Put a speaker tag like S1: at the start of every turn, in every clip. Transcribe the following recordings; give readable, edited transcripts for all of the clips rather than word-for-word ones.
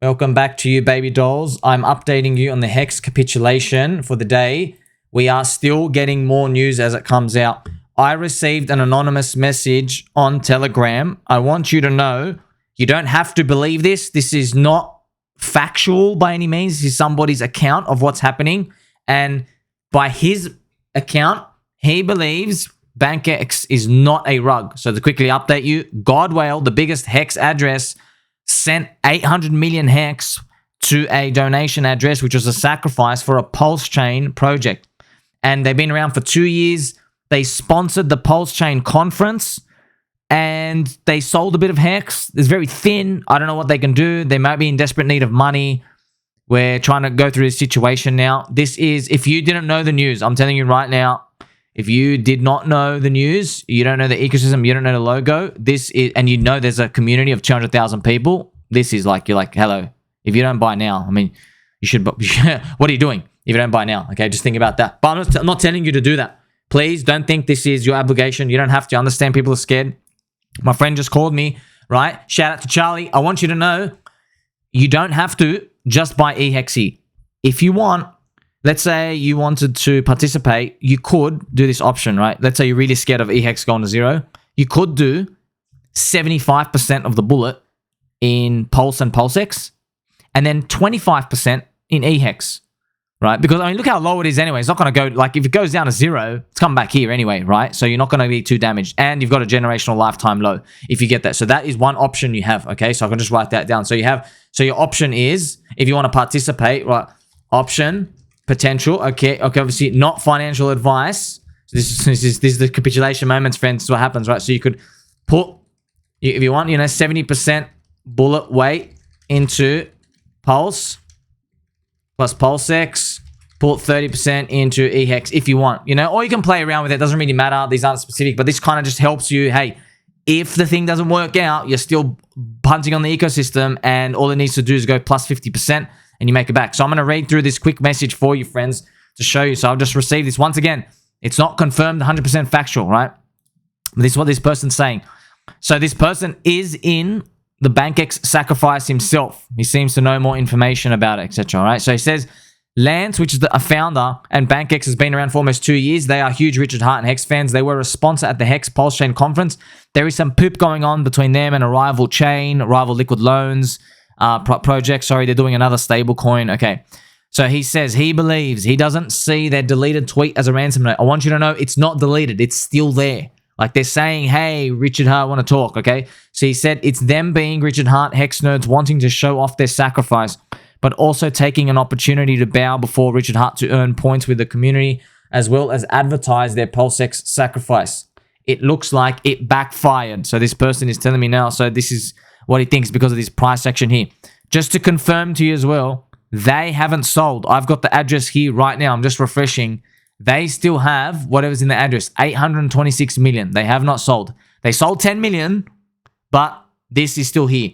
S1: Welcome back to you, baby dolls. I'm updating you on the HEX capitulation for the day. We are still getting more news as it comes out. I received an anonymous message on Telegram. I want you to know you don't have to believe this. This is not factual by any means. This is somebody's account of what's happening. And by his account, he believes BankX is not a rug. So to quickly update you, Godwale, the biggest HEX address, sent 800 million HEX to a donation address, which was a sacrifice for a Pulse Chain project. And they've been around for 2 years. They sponsored the Pulse Chain conference and they sold a bit of HEX. It's very thin. I don't know what they can do. They might be in desperate need of money. We're trying to go through this situation now. This is, if you didn't know the news, I'm telling you right now, if you did not know the news, you don't know the ecosystem, you don't know the logo, this is, and you know there's a community of 200,000 people, this is like, you're like, hello. If you don't buy now, I mean, you should, what are you doing if you don't buy now? Okay, just think about that. But I'm not telling you to do that. Please don't think this is your obligation. You don't have to understand people are scared. My friend just called me, right? Shout out to Charlie. I want you to know you don't have to just buy EHEXE. If you want, let's say you wanted to participate, you could do this option, right? Let's say you're really scared of EHEX going to zero. You could do 75% of the bullet in Pulse and PulseX, and then 25% in EHEX, right? Because, I mean, look how low it is anyway. It's not going to go, like, if it goes down to zero, it's coming back here anyway, right? So you're not going to be too damaged. And you've got a generational lifetime low if you get that. So that is one option you have, okay? So I can just write that down. So you have, so your option is, if you want to participate, right, option, potential, okay, obviously not financial advice. So this is the capitulation moments, friends. This is what happens, right? So you could put, if you want, 70% bullet weight into Pulse plus PulseX, put 30% into EHEX if you want, or you can play around with it. It doesn't really matter. These aren't specific, but this kind of just helps you. Hey, if the thing doesn't work out, you're still punting on the ecosystem, and all it needs to do is go plus 50%. And you make it back. So I'm going to read through this quick message for you, friends, to show you. So I've just received this. Once again, it's not confirmed 100% factual, right? But this is what this person's saying. So this person is in the BankX sacrifice himself. He seems to know more information about it, etc. Right? So he says, Lance, which is a founder, and BankX has been around for almost 2 years. They are huge Richard Heart and HEX fans. They were a sponsor at the HEX Pulse Chain conference. There is some poop going on between them and a rival chain, rival liquid loans, project. Sorry, they're doing another stable coin. Okay. So he says he believes he doesn't see their deleted tweet as a ransom note. I want you to know it's not deleted. It's still there. Like, they're saying, hey, Richard Hart want to talk. Okay. So he said it's them being Richard Hart HEX nerds wanting to show off their sacrifice, but also taking an opportunity to bow before Richard Hart to earn points with the community, as well as advertise their PulseX sacrifice. It looks like it backfired. So this person is telling me now. So this is what he thinks because of this price action here. Just to confirm to you as well, they haven't sold. I've got the address here right now. I'm just refreshing. They still have whatever's in the address, 826 million. They have not sold. They sold 10 million, but this is still here.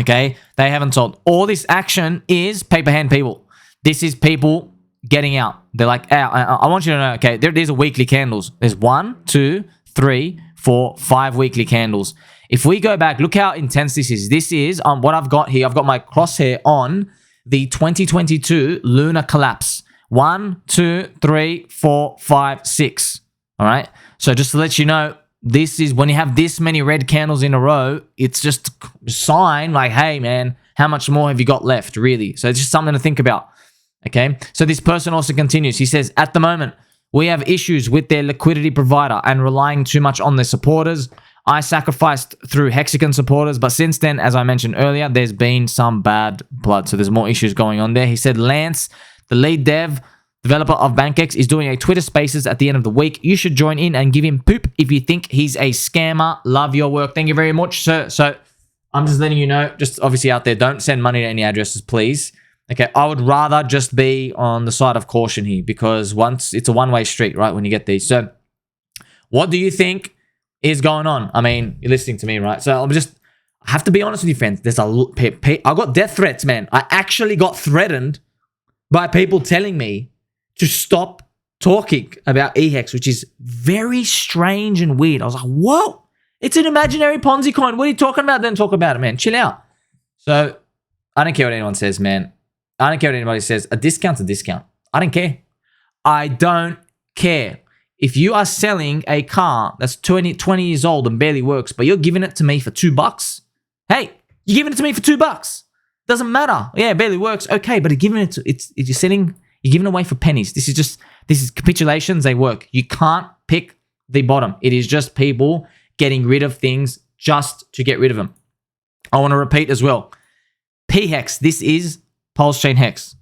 S1: Okay? They haven't sold. All this action is paper hand people. This is people getting out. They're like, I want you to know, okay, these are weekly candles. There's 1, 2, 3, 4, 5 weekly candles. If we go back, look how intense this is. This is what I've got here. I've got my crosshair on the 2022 lunar collapse. 1, 2, 3, 4, 5, 6. All right. So just to let you know, this is when you have this many red candles in a row, it's just a sign like, hey, man, how much more have you got left, really? So it's just something to think about. Okay. So this person also continues. He says, at the moment, we have issues with their liquidity provider and relying too much on their supporters. I sacrificed through Hexagon supporters, but since then, as I mentioned earlier, there's been some bad blood. So there's more issues going on there. He said, Lance, the lead developer of BankX, is doing a Twitter Spaces at the end of the week. You should join in and give him poop if you think he's a scammer. Love your work. Thank you very much, sir. So I'm just letting you know, just obviously out there, don't send money to any addresses, please. Okay, I would rather just be on the side of caution here, because once it's a one-way street, right, when you get these. So what do you think is going on? I mean, you're listening to me, right? So I have to be honest with you, friends. I got death threats, man. I actually got threatened by people telling me to stop talking about EHEX, which is very strange and weird. I was like, whoa, it's an imaginary Ponzi coin. What are you talking about? Then talk about it, man. Chill out. So I don't care what anyone says, man. I don't care what anybody says. A discount's a discount. I don't care. I don't care. If you are selling a car that's 20 years old and barely works, but you're giving it to me for $2, hey, you're giving it to me for $2. Doesn't matter. Yeah, it barely works. Okay, but you're giving it to, you're giving away for pennies. This is capitulations. They work. You can't pick the bottom. It is just people getting rid of things just to get rid of them. I want to repeat as well. PHEX, this is Pulse Chain Hex.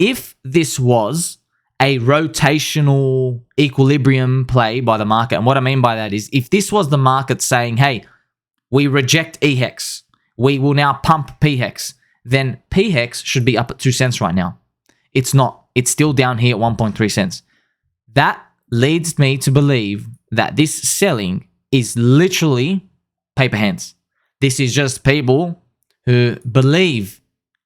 S1: If this was a rotational equilibrium play by the market, and what I mean by that is if this was the market saying, hey, we reject EHEX, we will now pump PHEX, then PHEX should be up at 2 cents right now. It's not. It's still down here at 1.3 cents. That leads me to believe that this selling is literally paper hands. This is just people who believe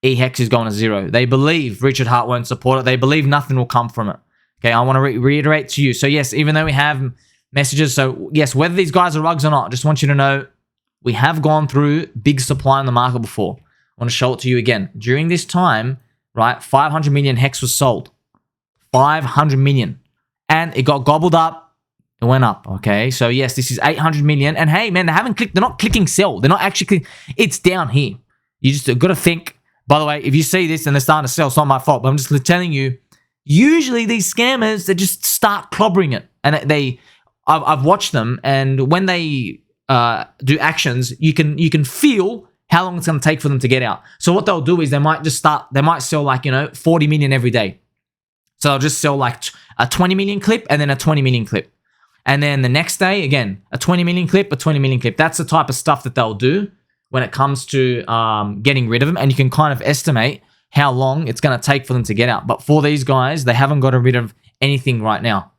S1: EHEX is going to zero. They believe Richard Hart won't support it. They believe nothing will come from it. Okay, I want to reiterate to you. So yes, even though we have messages, so yes, whether these guys are rugs or not, I just want you to know we have gone through big supply in the market before. I want to show it to you again. During this time, right, 500 million HEX was sold. 500 million. And it got gobbled up. It went up, okay? So yes, this is 800 million. And hey, man, they're not clicking sell. They're not actually clicking. It's down here. You just got to think. By the way, if you see this and they're starting to sell, it's not my fault. But I'm just telling you, usually these scammers, they just start clobbering it. And I've watched them. And when they do actions, you can feel how long it's going to take for them to get out. So what they'll do is they might sell like, 40 million every day. So they'll just sell like a 20 million clip and then a 20 million clip. And then the next day, again, a 20 million clip, a 20 million clip. That's the type of stuff that they'll do when it comes to getting rid of them. And you can kind of estimate how long it's going to take for them to get out. But for these guys, they haven't got rid of anything right now.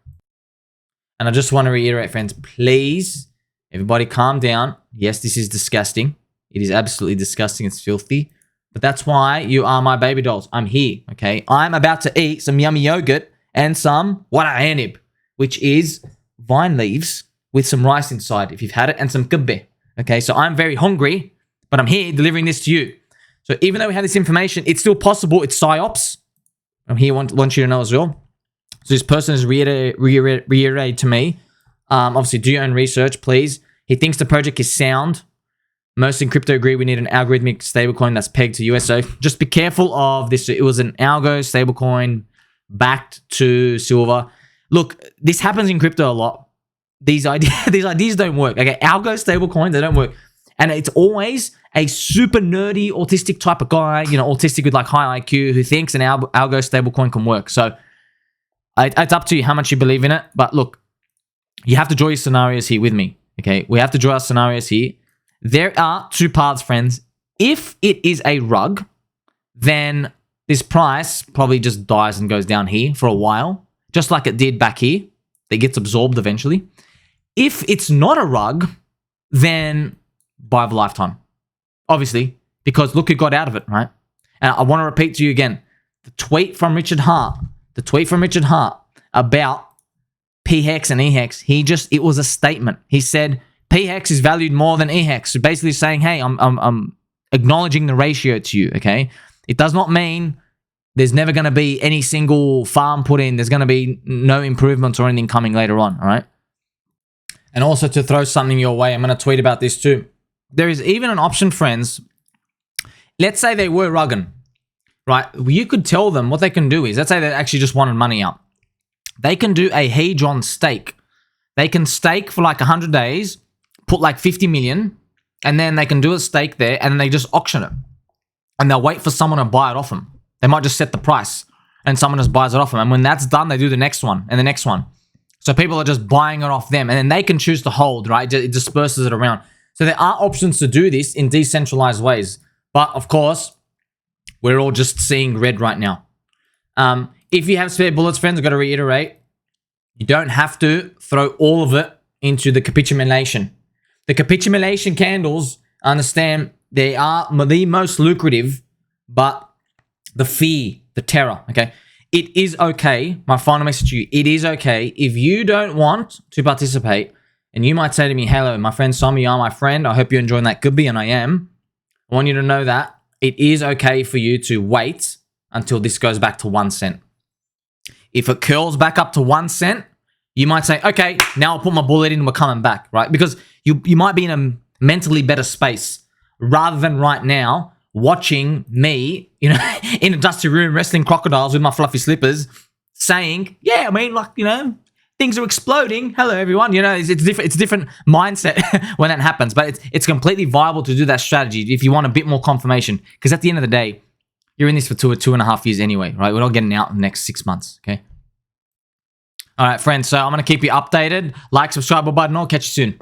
S1: And I just want to reiterate, friends, please, everybody calm down. Yes, this is disgusting. It is absolutely disgusting. It's filthy. But that's why you are my baby dolls. I'm here, okay? I'm about to eat some yummy yogurt and some warahanib, which is vine leaves with some rice inside, if you've had it, and some kibeh. Okay, so I'm very hungry, but I'm here delivering this to you. So even though we have this information, it's still possible. It's psyops. I'm here, want you to know as well. So this person has reiterated to me, obviously do your own research, please. He thinks the project is sound. Most in crypto agree we need an algorithmic stablecoin that's pegged to USO. Just be careful of this. It was an algo stablecoin backed to silver. Look, this happens in crypto a lot. These ideas don't work. Okay, algo stablecoins, they don't work. And it's always a super nerdy, autistic type of guy, autistic with like high IQ who thinks an algo stablecoin can work. So it's up to you how much you believe in it. But look, you have to draw your scenarios here with me. Okay, we have to draw our scenarios here. There are two paths, friends. If it is a rug, then this price probably just dies and goes down here for a while, just like it did back here. It gets absorbed eventually. If it's not a rug, then buy of a lifetime. Obviously, because look who got out of it, right? And I want to repeat to you again, the tweet from Richard Hart about PHEX and EHEX, it was a statement. He said, PHEX is valued more than EHEX. So basically saying, hey, I'm acknowledging the ratio to you, okay? It does not mean there's never going to be any single farm put in. There's going to be no improvements or anything coming later on, all right? And also to throw something your way, I'm going to tweet about this too. There is even an option, friends. Let's say they were rugging, right? You could tell them what they can do is, let's say they actually just wanted money out. They can do a hedge-on stake. They can stake for like 100 days, put like 50 million, and then they can do a stake there, and then they just auction it. And they'll wait for someone to buy it off them. They might just set the price, and someone just buys it off them. And when that's done, they do the next one, and the next one. So people are just buying it off them, and then they can choose to hold, right? It disperses it around. So there are options to do this in decentralized ways. But of course, we're all just seeing red right now. If you have spare bullets, friends, I've got to reiterate, you don't have to throw all of it into the capitulation. The capitulation candles, I understand, they are the most lucrative, but the fear, the terror, okay? It is okay, my final message to you, it is okay if you don't want to participate, and you might say to me, hello, my friend Somi, you are my friend, I hope you're enjoying that Kibeh, and I am. I want you to know that it is okay for you to wait until this goes back to 1 cent. If it curls back up to 1 cent, you might say, okay, now I'll put my bullet in and we're coming back, right? Because you might be in a mentally better space rather than right now watching me, you know, in a dusty room wrestling crocodiles with my fluffy slippers saying, yeah, I mean, like, you know, things are exploding. Hello, everyone. You know, it's different. It's a different mindset when that happens, but it's completely viable to do that strategy if you want a bit more confirmation. Because at the end of the day, you're in this for 2.5 years anyway, right? We're not getting out in the next 6 months, okay? All right, friends. So I'm going to keep you updated. Like, subscribe, button. I'll catch you soon.